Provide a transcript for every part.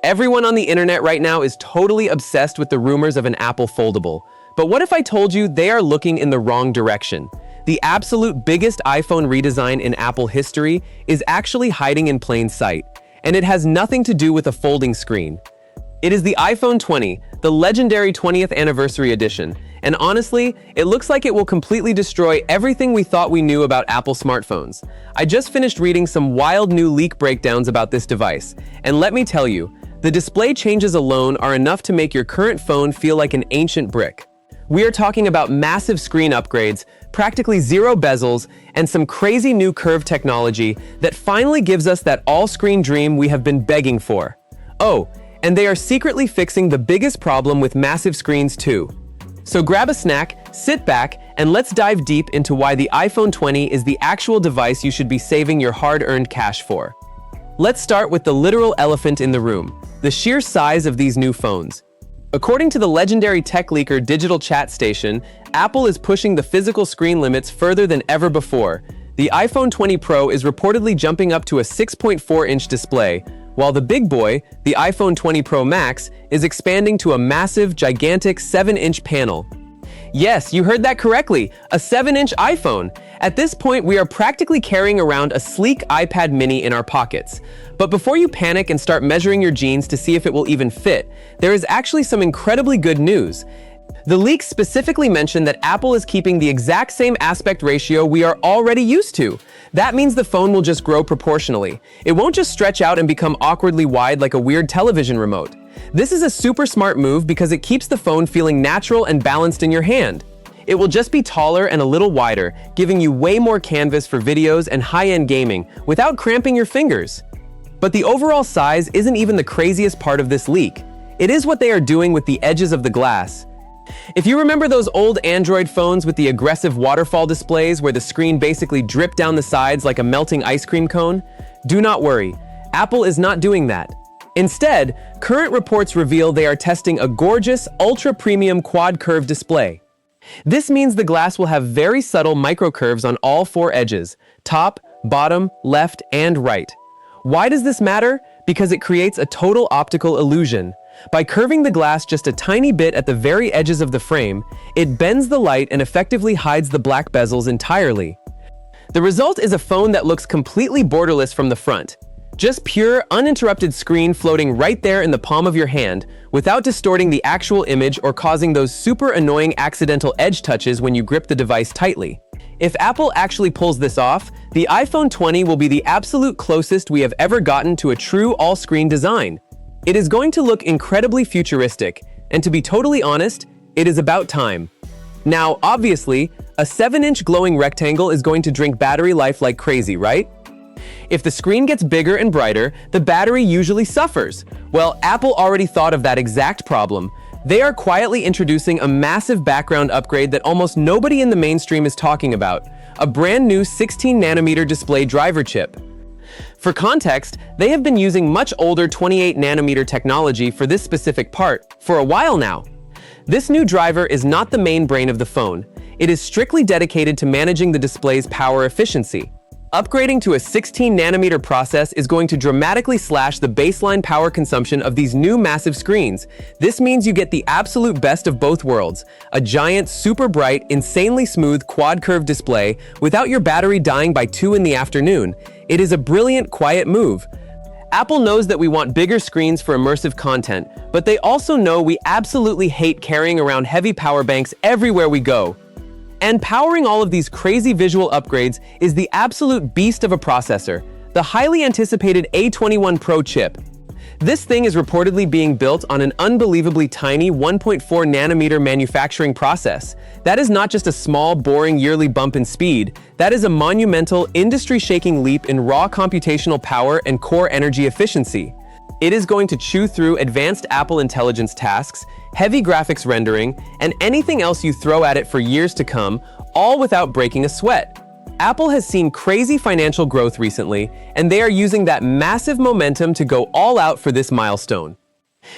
Everyone on the internet right now is totally obsessed with the rumors of an Apple foldable. But what if I told you they are looking in the wrong direction? The absolute biggest iPhone redesign in Apple history is actually hiding in plain sight, and it has nothing to do with a folding screen. It is the iPhone 20, the legendary 20th anniversary edition, and honestly, it looks like it will completely destroy everything we thought we knew about Apple smartphones. I just finished reading some wild new leak breakdowns about this device, and let me tell you, the display changes alone are enough to make your current phone feel like an ancient brick. We are talking about massive screen upgrades, practically zero bezels, and some crazy new curve technology that finally gives us that all-screen dream we have been begging for. Oh, and they are secretly fixing the biggest problem with massive screens too. So grab a snack, sit back, and let's dive deep into why the iPhone 20 is the actual device you should be saving your hard-earned cash for. Let's start with the literal elephant in the room, the sheer size of these new phones. According to the legendary tech leaker Digital Chat Station, Apple is pushing the physical screen limits further than ever before. The iPhone 20 Pro is reportedly jumping up to a 6.4-inch display, while the big boy, the iPhone 20 Pro Max, is expanding to a massive, gigantic 7-inch panel. Yes, you heard that correctly, a 7-inch iPhone. At this point, we are practically carrying around a sleek iPad mini in our pockets. But before you panic and start measuring your jeans to see if it will even fit, there is actually some incredibly good news. The leaks specifically mention that Apple is keeping the exact same aspect ratio we are already used to. That means the phone will just grow proportionally. It won't just stretch out and become awkwardly wide like a weird television remote. This is a super smart move because it keeps the phone feeling natural and balanced in your hand. It will just be taller and a little wider, giving you way more canvas for videos and high-end gaming without cramping your fingers. But the overall size isn't even the craziest part of this leak. It is what they are doing with the edges of the glass. If you remember those old Android phones with the aggressive waterfall displays where the screen basically dripped down the sides like a melting ice cream cone, do not worry, Apple is not doing that. Instead, current reports reveal they are testing a gorgeous, ultra-premium quad-curve display. This means the glass will have very subtle microcurves on all four edges, top, bottom, left, and right. Why does this matter? Because it creates a total optical illusion. By curving the glass just a tiny bit at the very edges of the frame, it bends the light and effectively hides the black bezels entirely. The result is a phone that looks completely borderless from the front. Just pure, uninterrupted screen floating right there in the palm of your hand, without distorting the actual image or causing those super annoying accidental edge touches when you grip the device tightly. If Apple actually pulls this off, the iPhone 20 will be the absolute closest we have ever gotten to a true all-screen design. It is going to look incredibly futuristic, and to be totally honest, it is about time. Now, obviously, a 7-inch glowing rectangle is going to drink battery life like crazy, right? If the screen gets bigger and brighter, the battery usually suffers. Well, Apple already thought of that exact problem. They are quietly introducing a massive background upgrade that almost nobody in the mainstream is talking about, a brand new 16nm display driver chip. For context, they have been using much older 28nm technology for this specific part for a while now. This new driver is not the main brain of the phone. It is strictly dedicated to managing the display's power efficiency. Upgrading to a 16nm process is going to dramatically slash the baseline power consumption of these new massive screens. This means you get the absolute best of both worlds, a giant, super bright, insanely smooth quad-curve display without your battery dying by 2 in the afternoon. It is a brilliant, quiet move. Apple knows that we want bigger screens for immersive content, but they also know we absolutely hate carrying around heavy power banks everywhere we go. And powering all of these crazy visual upgrades is the absolute beast of a processor, the highly anticipated A21 Pro chip. This thing is reportedly being built on an unbelievably tiny 1.4nm manufacturing process. That is not just a small, boring yearly bump in speed. That is a monumental, industry-shaking leap in raw computational power and core energy efficiency. It is going to chew through advanced Apple Intelligence tasks, heavy graphics rendering, and anything else you throw at it for years to come, all without breaking a sweat. Apple has seen crazy financial growth recently, and they are using that massive momentum to go all out for this milestone.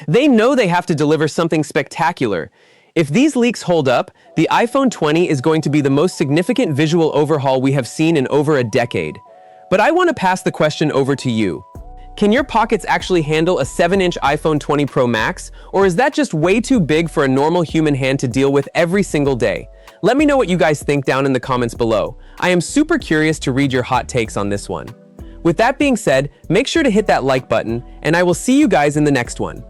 They know they have to deliver something spectacular. If these leaks hold up, the iPhone 20 is going to be the most significant visual overhaul we have seen in over a decade. But I want to pass the question over to you. Can your pockets actually handle a 7-inch iPhone 20 Pro Max? Or is that just way too big for a normal human hand to deal with every single day? Let me know what you guys think down in the comments below. I am super curious to read your hot takes on this one. With that being said, make sure to hit that like button, and I will see you guys in the next one.